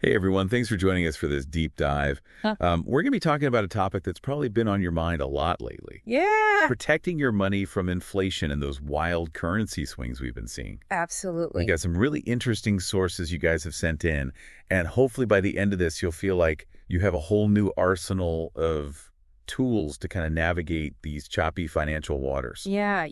Hey everyone, thanks for joining us for this deep dive. We're going to be talking about a topic that's probably been on your mind a lot lately. Yeah, Protecting your money from inflation and those wild currency swings we've been seeing. We absolutely. got some really interesting sources you guys have sent in, and hopefully by the end of this, you'll feel like you have a whole new arsenal of tools to kind of navigate these choppy financial waters. Yeah,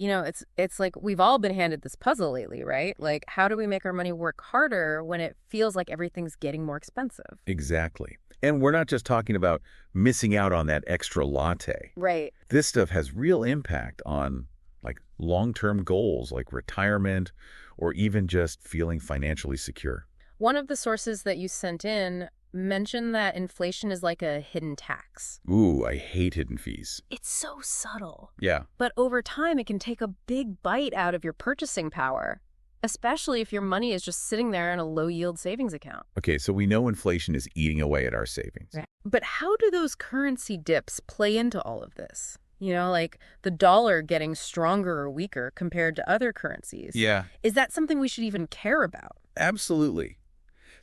it's like we've all been handed this puzzle lately, right? Like, how do we make our money work harder when it feels like everything's getting more expensive? Exactly. And we're not just talking about missing out on that extra latte. Right. This stuff has real impact on like long-term goals like retirement or even just feeling financially secure. One of the sources that you sent in mentioned that inflation is like a hidden tax. Ooh, I hate hidden fees. It's so subtle, Yeah. but over time it can take a big bite out of your purchasing power, especially if your money is just sitting there in a low-yield savings account. Okay, so we know inflation is eating away at our savings. Right. But how do those currency dips play into all of this? Like the dollar getting stronger or weaker compared to other currencies. Yeah, Is that something we should even care about? absolutely.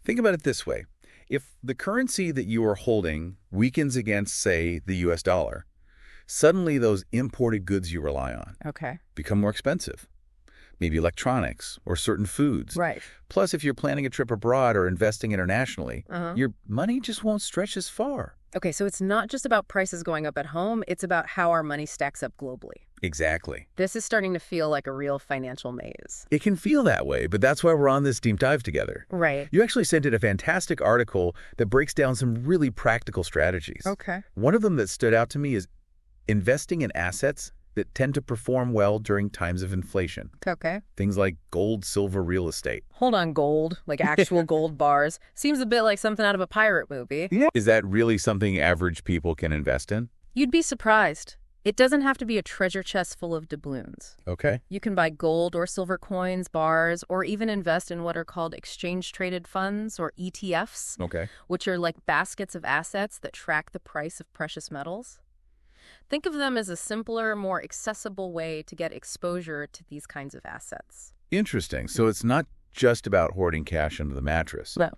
Think about it this way. If the currency that you are holding weakens against, say, the US dollar, suddenly those imported goods you rely on Okay. become more expensive. Maybe electronics or certain foods. Right. Plus, if you're planning a trip abroad or investing internationally, your money just won't stretch as far. Okay, so it's not just about prices going up at home, it's about how our money stacks up globally. Exactly. This is starting to feel like a real financial maze. It can feel that way, but that's why we're on this deep dive together. Right. You actually sent in a fantastic article that breaks down some really practical strategies. Okay. One of them that stood out to me is investing in assets that tend to perform well during times of inflation. Okay. Things like gold, silver, real estate. Hold on, gold, like actual gold bars. Seems a bit like something out of a pirate movie. Yeah. Is that really something average people can invest in? You'd be surprised. It doesn't have to be a treasure chest full of doubloons. Okay. You can buy gold or silver coins, bars, or even invest in what are called exchange-traded funds, or ETFs, Okay. which are like baskets of assets that track the price of precious metals. Think of them as a simpler, more accessible way to get exposure to these kinds of assets. Interesting. So it's not just about hoarding cash under the mattress. No.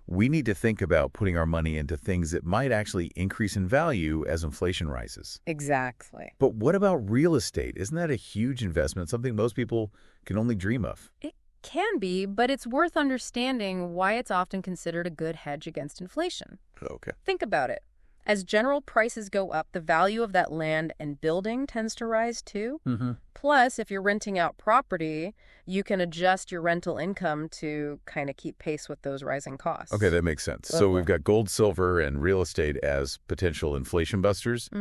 We need to think about putting our money into things that might actually increase in value as inflation rises. Exactly. But what about real estate? Isn't that a huge investment, something most people can only dream of? It can be, but it's worth understanding why it's often considered a good hedge against inflation. Okay. Think about it. As general prices go up, the value of that land and building tends to rise too. Plus, if you're renting out property, you can adjust your rental income to kind of keep pace with those rising costs. Okay, that makes sense. So we've got gold, silver, and real estate as potential inflation busters.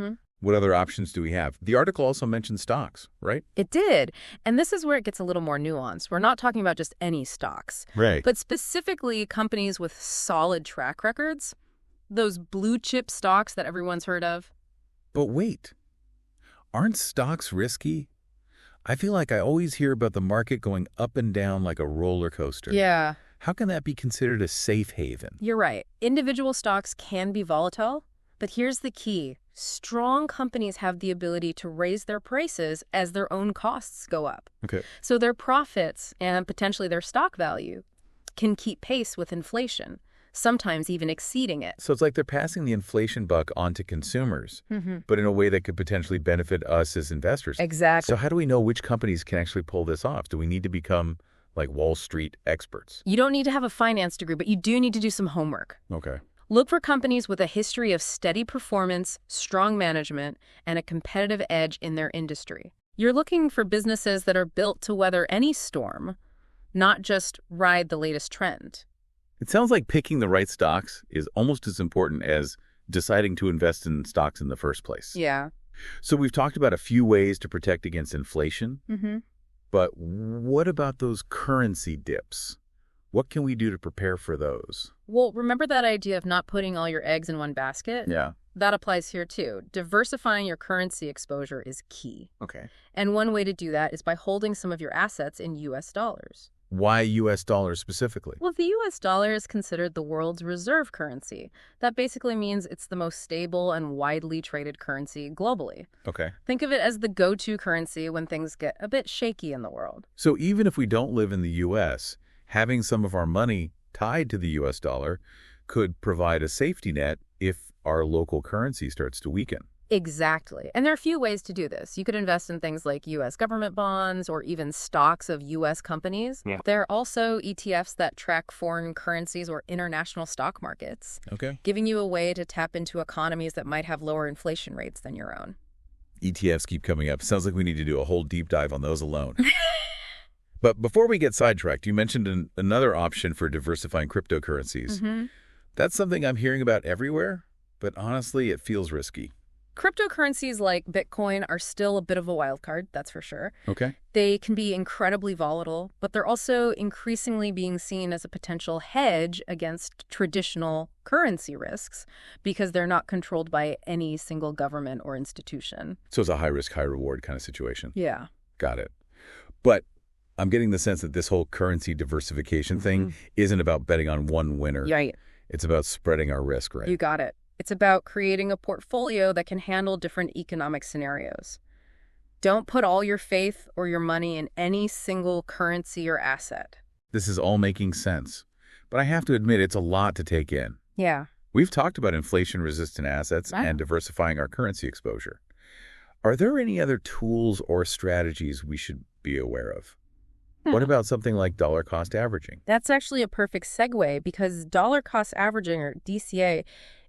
What other options do we have? The article also mentioned stocks, right? It did. And this is where it gets a little more nuanced. We're not talking about just any stocks, Right. but specifically companies with solid track records. Those blue chip stocks that everyone's heard of. But wait, aren't stocks risky? I feel like I always hear about the market going up and down like a roller coaster. Yeah, How can that be considered a safe haven? you're right. Individual stocks can be volatile, but here's the key. Strong companies have the ability to raise their prices as their own costs go up. Okay. So their profits and potentially their stock value can keep pace with inflation, sometimes even exceeding it. So it's like they're passing the inflation buck on to consumers, but in a way that could potentially benefit us as investors. Exactly. So how do we know which companies can actually pull this off? Do we need to become like Wall Street experts? You don't need to have a finance degree, but you do need to do some homework. Okay. Look for companies with a history of steady performance, strong management, and a competitive edge in their industry. You're looking for businesses that are built to weather any storm, not just ride the latest trend. It sounds like picking the right stocks is almost as important as deciding to invest in stocks in the first place. Yeah. So we've talked about a few ways to protect against inflation, but what about those currency dips? What can we do to prepare for those? Well, remember that idea of not putting all your eggs in one basket? Yeah. That applies here too. Diversifying your currency exposure is key. Okay. And one way to do that is by holding some of your assets in US dollars. Why U.S. dollars specifically? Well, the US dollar is considered the world's reserve currency. That basically means it's the most stable and widely traded currency globally. Okay. Think of it as the go-to currency when things get a bit shaky in the world. So even if we don't live in the U.S., having some of our money tied to the U.S. dollar could provide a safety net if our local currency starts to weaken. Exactly. And there are a few ways to do this. You could invest in things like U.S. government bonds or even stocks of U.S. companies. Yeah. There are also ETFs that track foreign currencies or international stock markets, Okay. giving you a way to tap into economies that might have lower inflation rates than your own. ETFs keep coming up. Sounds like we need to do a whole deep dive on those alone. But before we get sidetracked, you mentioned another option for diversifying cryptocurrencies. Mm-hmm. That's something I'm hearing about everywhere, but honestly, it feels risky. Cryptocurrencies like Bitcoin are still a bit of a wild card, that's for sure. Okay. They can be incredibly volatile, but they're also increasingly being seen as a potential hedge against traditional currency risks because they're not controlled by any single government or institution. So it's a high-risk, high-reward kind of situation. Yeah. Got it. But I'm getting the sense that this whole currency diversification thing isn't about betting on one winner. Right. It's about spreading our risk, right? You got it. It's about creating a portfolio that can handle different economic scenarios. Don't put all your faith or your money in any single currency or asset. This is all making sense. But I have to admit, it's a lot to take in. Yeah. We've talked about inflation-resistant assets and diversifying our currency exposure. Are there any other tools or strategies we should be aware of? What about something like dollar cost averaging? That's actually a perfect segue because dollar cost averaging, or DCA,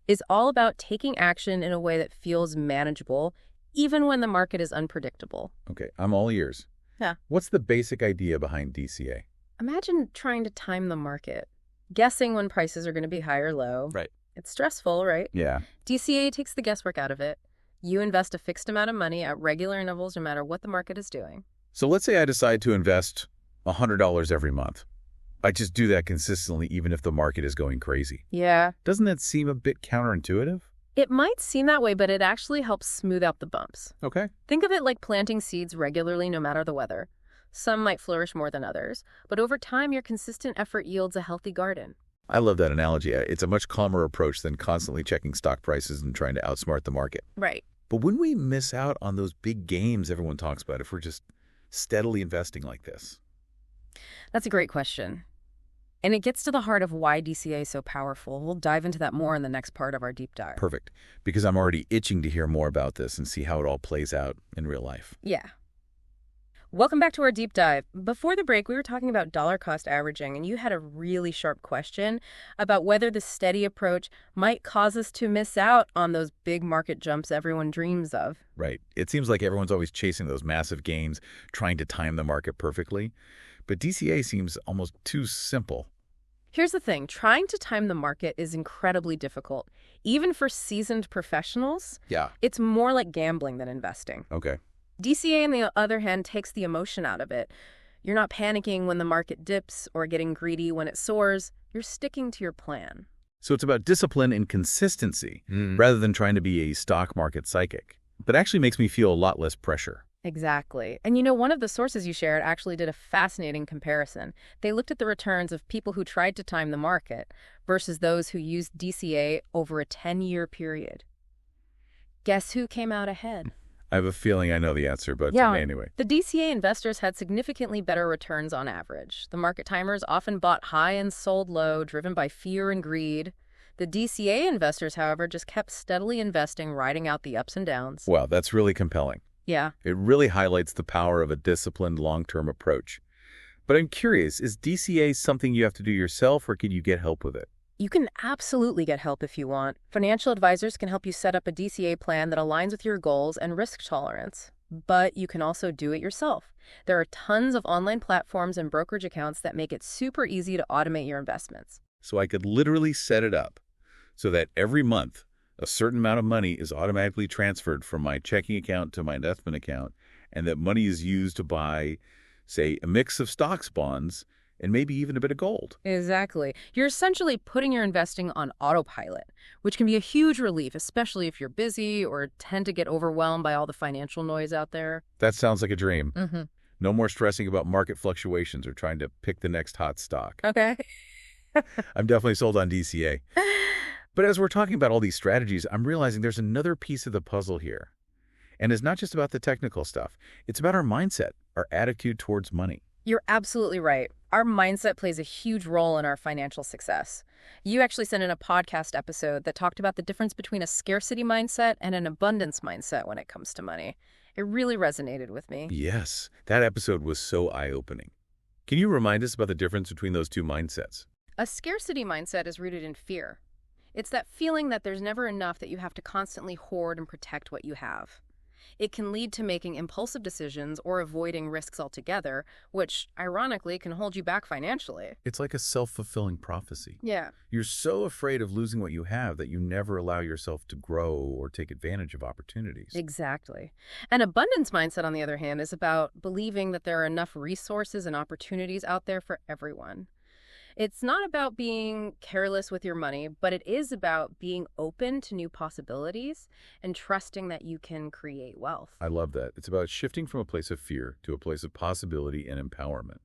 is all about taking action in a way that feels manageable, even when the market is unpredictable. Okay, I'm all ears. Yeah. What's the basic idea behind DCA? Imagine trying to time the market, guessing when prices are going to be high or low. Right. It's stressful, right? Yeah. DCA takes the guesswork out of it. You invest a fixed amount of money at regular intervals no matter what the market is doing. So let's say I decide to invest $100 every month. I just do that consistently even if the market is going crazy. Yeah. Doesn't that seem a bit counterintuitive? It might seem that way, but it actually helps smooth out the bumps. Okay. Think of it like planting seeds regularly no matter the weather. Some might flourish more than others, but over time your consistent effort yields a healthy garden. I love that analogy. It's a much calmer approach than constantly checking stock prices and trying to outsmart the market. Right. But wouldn't we miss out on those big games everyone talks about if we're just steadily investing like this? That's a great question. And it gets to the heart of why DCA is so powerful. We'll dive into that more in the next part of our deep dive. Perfect. Because I'm already itching to hear more about this and see how it all plays out in real life. Yeah. Welcome back to our deep dive. Before the break, we were talking about dollar cost averaging, and you had a really sharp question about whether the steady approach might cause us to miss out on those big market jumps everyone dreams of. Right. It seems like everyone's always chasing those massive gains, trying to time the market perfectly. But DCA seems almost too simple. Here's the thing. Trying to time the market is incredibly difficult. Even for seasoned professionals, Yeah. it's more like gambling than investing. Okay. DCA, on the other hand, takes the emotion out of it. You're not panicking when the market dips or getting greedy when it soars. You're sticking to your plan. So it's about discipline and consistency rather than trying to be a stock market psychic. That actually makes me feel a lot less pressure. Exactly. And you know, one of the sources you shared actually did a fascinating comparison. They looked at the returns of people who tried to time the market versus those who used DCA over a 10-year period. Guess who came out ahead? I have a feeling I know the answer, but anyway. The DCA investors had significantly better returns on average. The market timers often bought high and sold low, driven by fear and greed. The DCA investors, however, just kept steadily investing, riding out the ups and downs. Wow, that's really compelling. Yeah. It really highlights the power of a disciplined long-term approach. But I'm curious, is DCA something you have to do yourself, or can you get help with it? You can absolutely get help if you want. Financial advisors can help you set up a DCA plan that aligns with your goals and risk tolerance. But you can also do it yourself. There are tons of online platforms and brokerage accounts that make it super easy to automate your investments. So I could literally set it up so that every month a certain amount of money is automatically transferred from my checking account to my investment account, and that money is used to buy, say, a mix of stocks, bonds, and maybe even a bit of gold. Exactly. You're essentially putting your investing on autopilot, which can be a huge relief, especially if you're busy or tend to get overwhelmed by all the financial noise out there. That sounds like a dream. Mm-hmm. No more stressing about market fluctuations or trying to pick the next hot stock. Okay. I'm definitely sold on DCA. But as we're talking about all these strategies, I'm realizing there's another piece of the puzzle here. And it's not just about the technical stuff. It's about our mindset, our attitude towards money. You're absolutely right. Our mindset plays a huge role in our financial success. You actually sent in a podcast episode that talked about the difference between a scarcity mindset and an abundance mindset when it comes to money. It really resonated with me. Yes, that episode was so eye-opening. Can you remind us about the difference between those two mindsets? A scarcity mindset is rooted in fear. It's that feeling that there's never enough, that you have to constantly hoard and protect what you have. It can lead to making impulsive decisions or avoiding risks altogether, which, ironically, can hold you back financially. It's like a self-fulfilling prophecy. Yeah. You're so afraid of losing what you have that you never allow yourself to grow or take advantage of opportunities. Exactly. An abundance mindset, on the other hand, is about believing that there are enough resources and opportunities out there for everyone. It's not about being careless with your money, but it is about being open to new possibilities and trusting that you can create wealth. I love that. It's about shifting from a place of fear to a place of possibility and empowerment.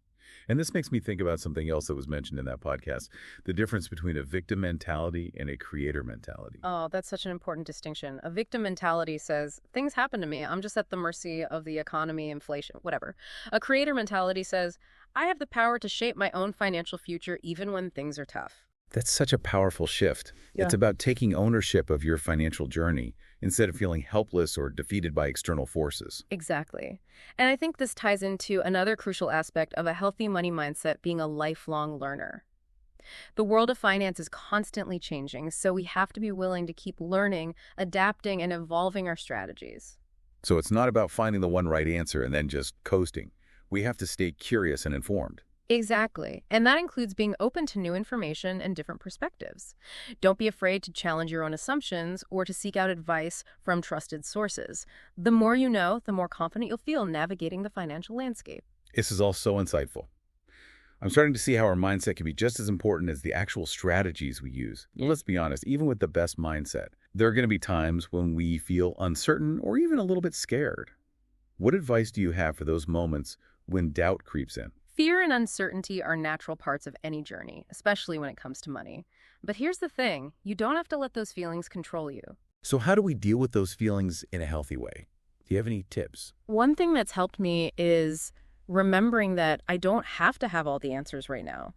And this makes me think about something else that was mentioned in that podcast, the difference between a victim mentality and a creator mentality. Oh, that's such an important distinction. A victim mentality says, things happen to me. I'm just at the mercy of the economy, inflation, whatever. A creator mentality says, I have the power to shape my own financial future even when things are tough. That's such a powerful shift. Yeah. It's about taking ownership of your financial journey instead of feeling helpless or defeated by external forces. Exactly. And I think this ties into another crucial aspect of a healthy money mindset, being a lifelong learner. The world of finance is constantly changing, so we have to be willing to keep learning, adapting, and evolving our strategies. So it's not about finding the one right answer and then just coasting. We have to stay curious and informed. Exactly. And that includes being open to new information and different perspectives. Don't be afraid to challenge your own assumptions or to seek out advice from trusted sources. The more you know, the more confident you'll feel navigating the financial landscape. This is all so insightful. I'm starting to see how our mindset can be just as important as the actual strategies we use. Let's be honest, even with the best mindset, there are going to be times when we feel uncertain or even a little bit scared. What advice do you have for those moments when doubt creeps in? Fear and uncertainty are natural parts of any journey, especially when it comes to money. But here's the thing, you don't have to let those feelings control you. So how do we deal with those feelings in a healthy way? Do you have any tips? One thing that's helped me is remembering that I don't have to have all the answers right now.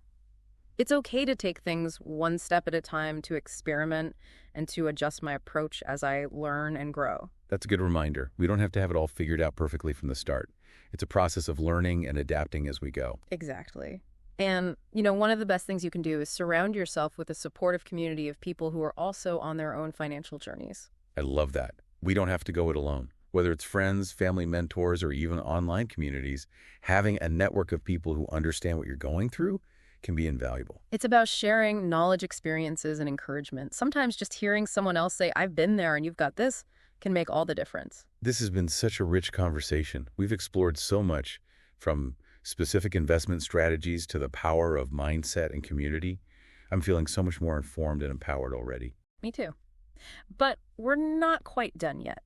It's okay to take things one step at a time, to experiment and to adjust my approach as I learn and grow. That's a good reminder. We don't have to have it all figured out perfectly from the start. It's a process of learning and adapting as we go. Exactly. And, one of the best things you can do is surround yourself with a supportive community of people who are also on their own financial journeys. I love that. We don't have to go it alone. Whether it's friends, family mentors, or even online communities, having a network of people who understand what you're going through can be invaluable. It's about sharing knowledge, experiences, and encouragement. Sometimes just hearing someone else say, I've been there and you've got this, can make all the difference. This has been such a rich conversation. We've explored so much, from specific investment strategies to the power of mindset and community. I'm feeling so much more informed and empowered already. Me too. But we're not quite done yet.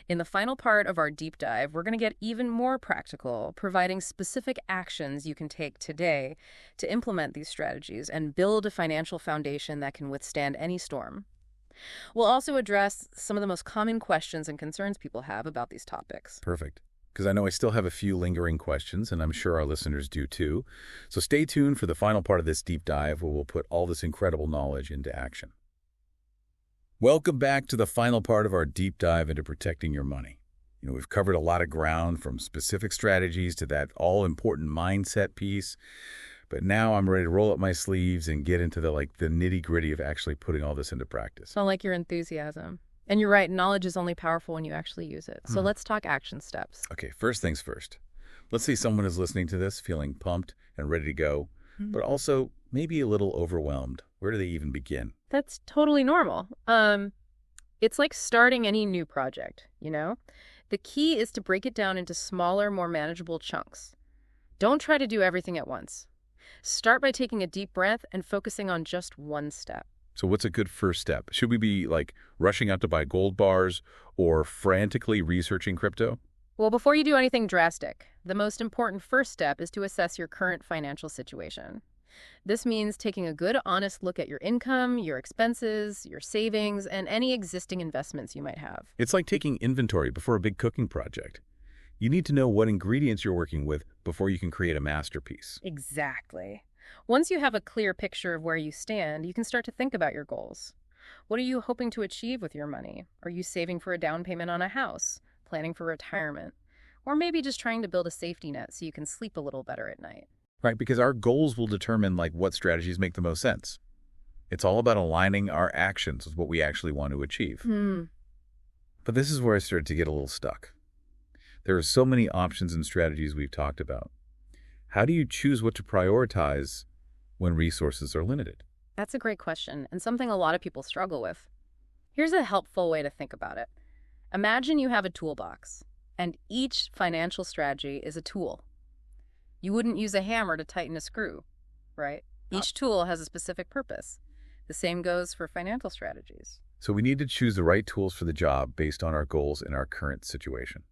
In the final part of our deep dive, we're going to get even more practical, providing specific actions you can take today to implement these strategies and build a financial foundation that can withstand any storm. We'll also address some of the most common questions and concerns people have about these topics. Perfect. Because I know I still have a few lingering questions, and I'm sure our listeners do too. So stay tuned for the final part of this deep dive, where we'll put all this incredible knowledge into action. Welcome back to the final part of our deep dive into protecting your money. We've covered a lot of ground, from specific strategies to that all-important mindset piece. But now I'm ready to roll up my sleeves and get into the nitty-gritty of actually putting all this into practice. I like your enthusiasm. And you're right, knowledge is only powerful when you actually use it. So let's talk action steps. Okay, first things first. Let's say someone is listening to this feeling pumped and ready to go, but also maybe a little overwhelmed. Where do they even begin? That's totally normal. It's like starting any new project, The key is to break it down into smaller, more manageable chunks. Don't try to do everything at once. Start by taking a deep breath and focusing on just one step. So what's a good first step? Should we be rushing out to buy gold bars or frantically researching crypto? Well, before you do anything drastic, the most important first step is to assess your current financial situation. This means taking a good, honest look at your income, your expenses, your savings, and any existing investments you might have. It's like taking inventory before a big cooking project. You need to know what ingredients you're working with before you can create a masterpiece. Exactly. Once you have a clear picture of where you stand, you can start to think about your goals. What are you hoping to achieve with your money? Are you saving for a down payment on a house, planning for retirement, or maybe just trying to build a safety net so you can sleep a little better at night? Right? Because our goals will determine what strategies make the most sense. It's all about aligning our actions with what we actually want to achieve. But this is where I started to get a little stuck. There are so many options and strategies we've talked about. How do you choose what to prioritize when resources are limited? That's a great question, and something a lot of people struggle with. Here's a helpful way to think about it. Imagine you have a toolbox, and each financial strategy is a tool. You wouldn't use a hammer to tighten a screw, right? Each tool has a specific purpose. The same goes for financial strategies. So we need to choose the right tools for the job based on our goals in our current situation.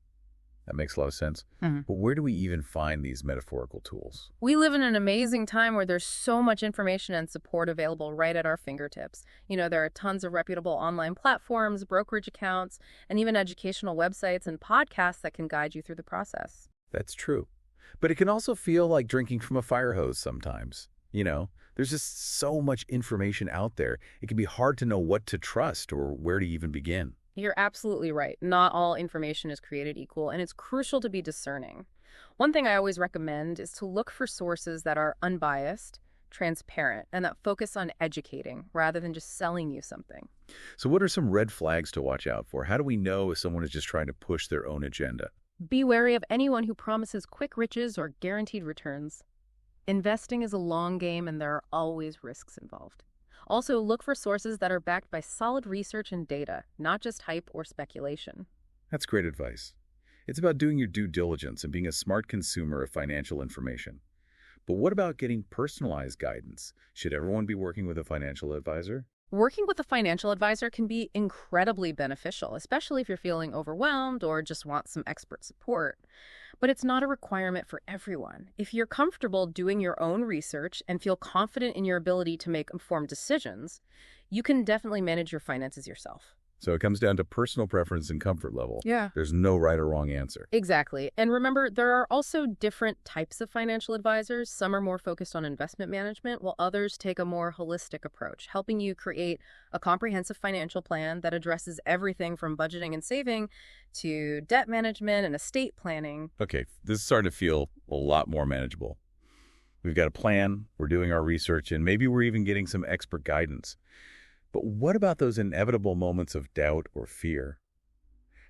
That makes a lot of sense. But where do we even find these metaphorical tools? We live in an amazing time where there's so much information and support available right at our fingertips. There are tons of reputable online platforms, brokerage accounts, and even educational websites and podcasts that can guide you through the process. That's true. But it can also feel like drinking from a fire hose sometimes. There's just so much information out there. It can be hard to know what to trust or where to even begin. You're absolutely right. Not all information is created equal, and it's crucial to be discerning. One thing I always recommend is to look for sources that are unbiased, transparent, and that focus on educating rather than just selling you something. So what are some red flags to watch out for? How do we know if someone is just trying to push their own agenda? Be wary of anyone who promises quick riches or guaranteed returns. Investing is a long game, and there are always risks involved. Also, look for sources that are backed by solid research and data, not just hype or speculation. That's great advice. It's about doing your due diligence and being a smart consumer of financial information. But what about getting personalized guidance? Should everyone be working with a financial advisor? Working with a financial advisor can be incredibly beneficial, especially if you're feeling overwhelmed or just want some expert support. But it's not a requirement for everyone. If you're comfortable doing your own research and feel confident in your ability to make informed decisions, you can definitely manage your finances yourself. So it comes down to personal preference and comfort level. Yeah. There's no right or wrong answer. Exactly. And remember, there are also different types of financial advisors. Some are more focused on investment management, while others take a more holistic approach, helping you create a comprehensive financial plan that addresses everything from budgeting and saving to debt management and estate planning. Okay, this is starting to feel a lot more manageable. We've got a plan, we're doing our research, and maybe we're even getting some expert guidance. But what about those inevitable moments of doubt or fear?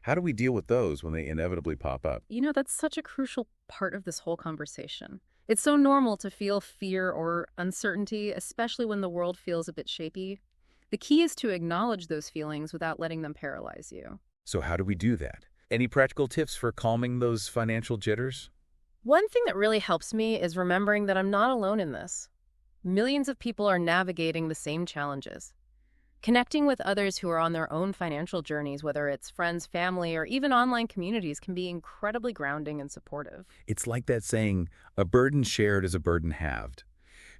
How do we deal with those when they inevitably pop up? That's such a crucial part of this whole conversation. It's so normal to feel fear or uncertainty, especially when the world feels a bit shaky. The key is to acknowledge those feelings without letting them paralyze you. So how do we do that? Any practical tips for calming those financial jitters? One thing that really helps me is remembering that I'm not alone in this. Millions of people are navigating the same challenges. Connecting with others who are on their own financial journeys, whether it's friends, family, or even online communities, can be incredibly grounding and supportive. It's like that saying, a burden shared is a burden halved.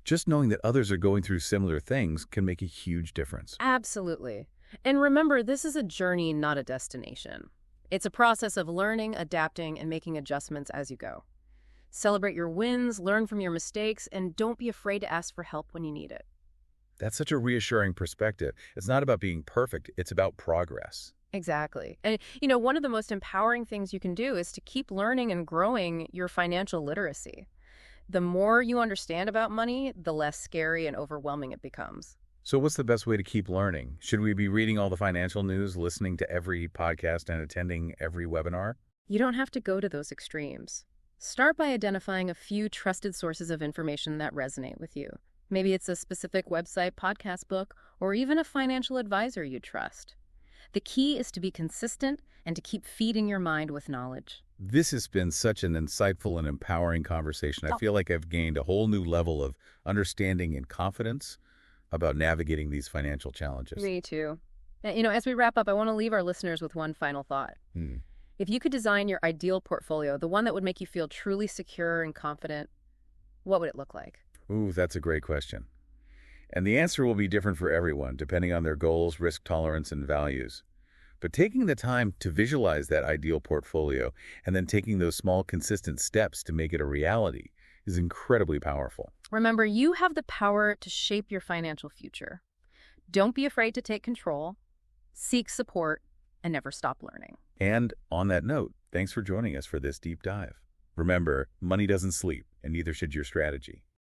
Just knowing that others are going through similar things can make a huge difference. Absolutely. And remember, this is a journey, not a destination. It's a process of learning, adapting, and making adjustments as you go. Celebrate your wins, learn from your mistakes, and don't be afraid to ask for help when you need it. That's such a reassuring perspective. It's not about being perfect, it's about progress. Exactly. And, one of the most empowering things you can do is to keep learning and growing your financial literacy. The more you understand about money, the less scary and overwhelming it becomes. So what's the best way to keep learning? Should we be reading all the financial news, listening to every podcast, and attending every webinar? You don't have to go to those extremes. Start by identifying a few trusted sources of information that resonate with you. Maybe it's a specific website, podcast book, or even a financial advisor you trust. The key is to be consistent and to keep feeding your mind with knowledge. This has been such an insightful and empowering conversation. I feel like I've gained a whole new level of understanding and confidence about navigating these financial challenges. Me too. As we wrap up, I want to leave our listeners with one final thought. If you could design your ideal portfolio, the one that would make you feel truly secure and confident, what would it look like? Ooh, that's a great question. And the answer will be different for everyone, depending on their goals, risk tolerance, and values. But taking the time to visualize that ideal portfolio and then taking those small, consistent steps to make it a reality is incredibly powerful. Remember, you have the power to shape your financial future. Don't be afraid to take control, seek support, and never stop learning. And on that note, thanks for joining us for this deep dive. Remember, money doesn't sleep, and neither should your strategy.